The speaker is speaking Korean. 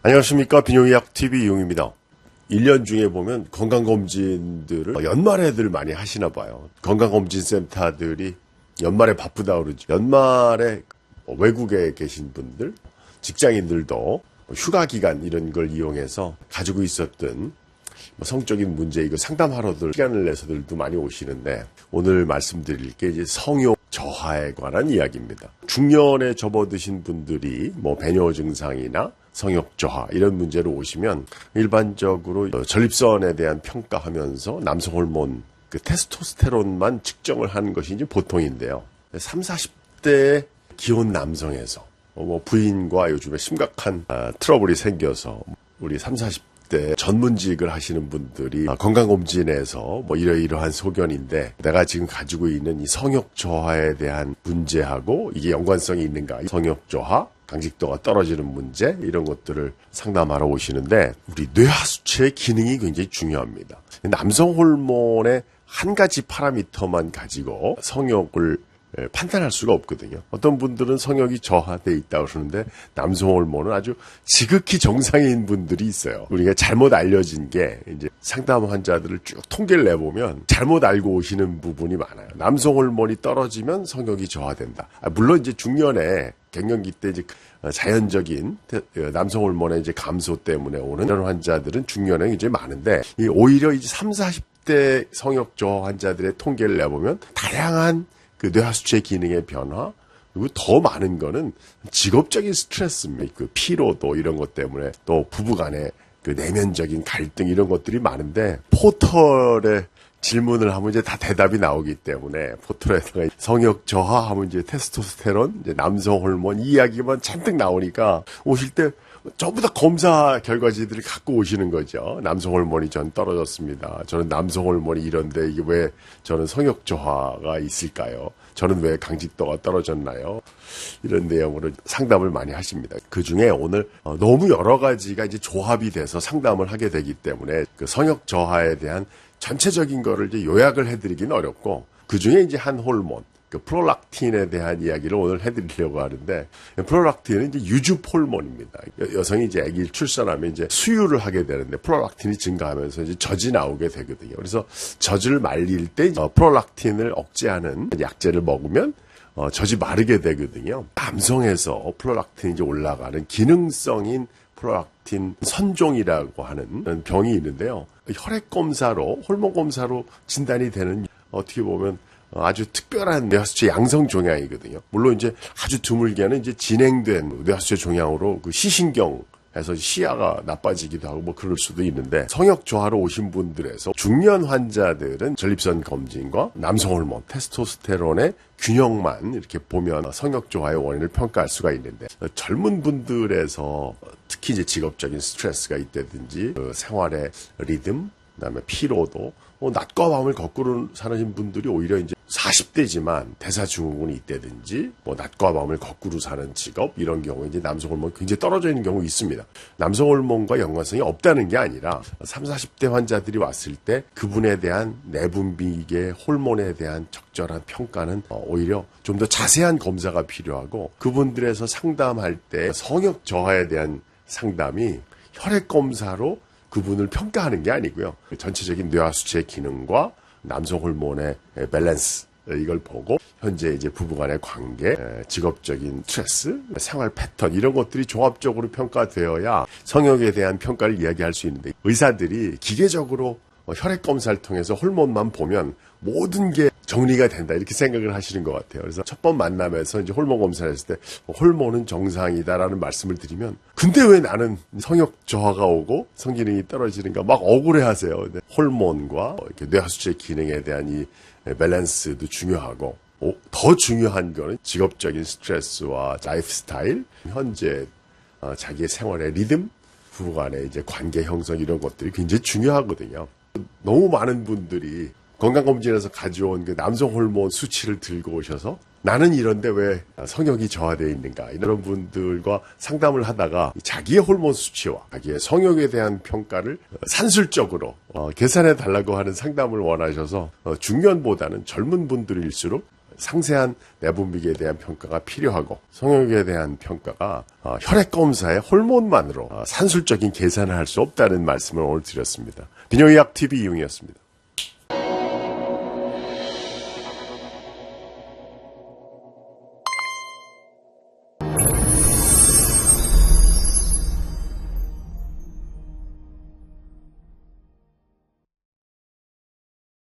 안녕하십니까. 비뇨의학TV 이용입니다. 1년 중에 보면 건강검진들을 연말에들 많이 하시나 봐요. 건강검진센터들이 연말에 바쁘다 그러죠. 연말에 외국에 계신 분들, 직장인들도 휴가기간 이런 걸 이용해서 가지고 있었던 성적인 문제 이거 상담하러들 시간을 내서들도 많이 오시는데, 오늘 말씀드릴 게 이제 성욕 저하에 관한 이야기입니다. 중년에 접어드신 분들이 배뇨 증상이나 성욕 저하 이런 문제로 오시면 일반적으로 전립선에 대한 평가하면서 남성 호르몬 테스토스테론만 측정을 하는 것이 이제 보통인데요. 30, 40대 기혼 남성에서 부인과 요즘에 심각한 트러블이 생겨서 우리 30, 40대 전문직을 하시는 분들이 건강검진에서 이러이러한 소견인데 내가 지금 가지고 있는 이 성욕 저하에 대한 문제하고 이게 연관성이 있는가, 성욕 저하, 강직도가 떨어지는 문제 이런 것들을 상담하러 오시는데, 우리 뇌하수체의 기능이 굉장히 중요합니다. 남성 호르몬의 한 가지 파라미터만 가지고 성욕을 판단할 수가 없거든요. 어떤 분들은 성욕이 저하돼 있다고 그러는데 남성 호르몬은 아주 지극히 정상인 분들이 있어요. 우리가 잘못 알려진 게, 이제 상담 환자들을 쭉 통계를 내보면 잘못 알고 오시는 부분이 많아요. 남성 호르몬이 떨어지면 성욕이 저하된다. 물론 이제 중년에 갱년기 때 이제 자연적인 남성 호르몬의 이제 감소 때문에 오는 이런 환자들은 중년에 이제 많은데, 오히려 이제 30, 40대 성욕 저하 환자들의 통계를 내보면 다양한 뇌하수체 기능의 변화, 그리고 더 많은 거는 직업적인 스트레스입니다. 피로도 이런 것 때문에, 또 부부간의 내면적인 갈등 이런 것들이 많은데, 포털에 질문을 하면 이제 다 대답이 나오기 때문에 포털에다가 성욕 저하 하면 이제 테스토스테론, 이제 남성 호르몬 이야기만 잔뜩 나오니까 오실 때 전부 다 검사 결과지들을 갖고 오시는 거죠. 남성 호르몬이 전 떨어졌습니다. 저는 남성 호르몬이 이런데 이게 왜 저는 성욕 저하가 있을까요? 저는 왜 강직도가 떨어졌나요? 이런 내용으로 상담을 많이 하십니다. 그 중에 오늘 너무 여러 가지가 이제 조합이 돼서 상담을 하게 되기 때문에 성욕 저하에 대한 전체적인 거를 이제 요약을 해드리기는 어렵고, 그 중에 이제 한 호르몬, 프롤락틴에 대한 이야기를 오늘 해드리려고 하는데, 프롤락틴은 이제 유주 호르몬입니다. 여성이 이제 아기를 출산하면 이제 수유를 하게 되는데 프롤락틴이 증가하면서 이제 젖이 나오게 되거든요. 그래서 젖을 말릴 때 프롤락틴을 억제하는 약제를 먹으면 젖이 마르게 되거든요. 남성에서 프롤락틴이 이제 올라가는 기능성인 프롤락틴 선종이라고 하는 병이 있는데요. 혈액 검사로, 호르몬 검사로 진단이 되는, 어떻게 보면 아주 특별한 뇌하수체 양성 종양이거든요. 물론 이제 아주 드물게는 이제 진행된 뇌하수체 종양으로 시신경에서 시야가 나빠지기도 하고 그럴 수도 있는데, 성욕 저하로 오신 분들에서 중년 환자들은 전립선 검진과 남성 호르몬, 테스토스테론의 균형만 이렇게 보면 성욕 저하의 원인을 평가할 수가 있는데, 젊은 분들에서 특히 이제 직업적인 스트레스가 있다든지 생활의 리듬, 그다음에 피로도, 낮과 밤을 거꾸로 사는 분들이 오히려 이제 40대지만 대사증후군이 있다든지, 낮과 밤을 거꾸로 사는 직업, 이런 경우에 이제 남성 호르몬이 굉장히 떨어져 있는 경우 있습니다. 남성 호르몬과 연관성이 없다는 게 아니라 30, 40대 환자들이 왔을 때 그분에 대한 내분비계 호르몬에 대한 적절한 평가는 오히려 좀 더 자세한 검사가 필요하고, 그분들에서 상담할 때 성욕 저하에 대한 상담이 혈액 검사로 그분을 평가하는 게 아니고요. 전체적인 뇌하수체 기능과 남성 호르몬의 밸런스, 이걸 보고 현재 이제 부부간의 관계, 직업적인 스트레스, 생활 패턴 이런 것들이 종합적으로 평가되어야 성욕에 대한 평가를 이야기할 수 있는데, 의사들이 기계적으로 혈액 검사를 통해서 호르몬만 보면 모든 게 정리가 된다 이렇게 생각을 하시는 것 같아요. 그래서 첫 번 만남에서 이제 호르몬 검사를 했을 때 호르몬은 정상이다라는 말씀을 드리면, 근데 왜 나는 성욕 저하가 오고 성기능이 떨어지는가 막 억울해하세요. 근데 호르몬과 이렇게 뇌하수체 기능에 대한 이 밸런스도 중요하고, 더 중요한 거는 직업적인 스트레스와 라이프 스타일, 현재 자기의 생활의 리듬, 부부간의 이제 관계 형성 이런 것들이 굉장히 중요하거든요. 너무 많은 분들이 건강검진에서 가져온 남성 호르몬 수치를 들고 오셔서 나는 이런데 왜 성욕이 저하되어 있는가, 이런 분들과 상담을 하다가 자기의 호르몬 수치와 자기의 성욕에 대한 평가를 산술적으로 계산해 달라고 하는 상담을 원하셔서 중년보다는 젊은 분들일수록 상세한 내분비계에 대한 평가가 필요하고 성욕에 대한 평가가 혈액 검사의 호르몬만으로 산술적인 계산을 할 수 없다는 말씀을 오늘 드렸습니다. 비뇨의학 TV 이용이었습니다.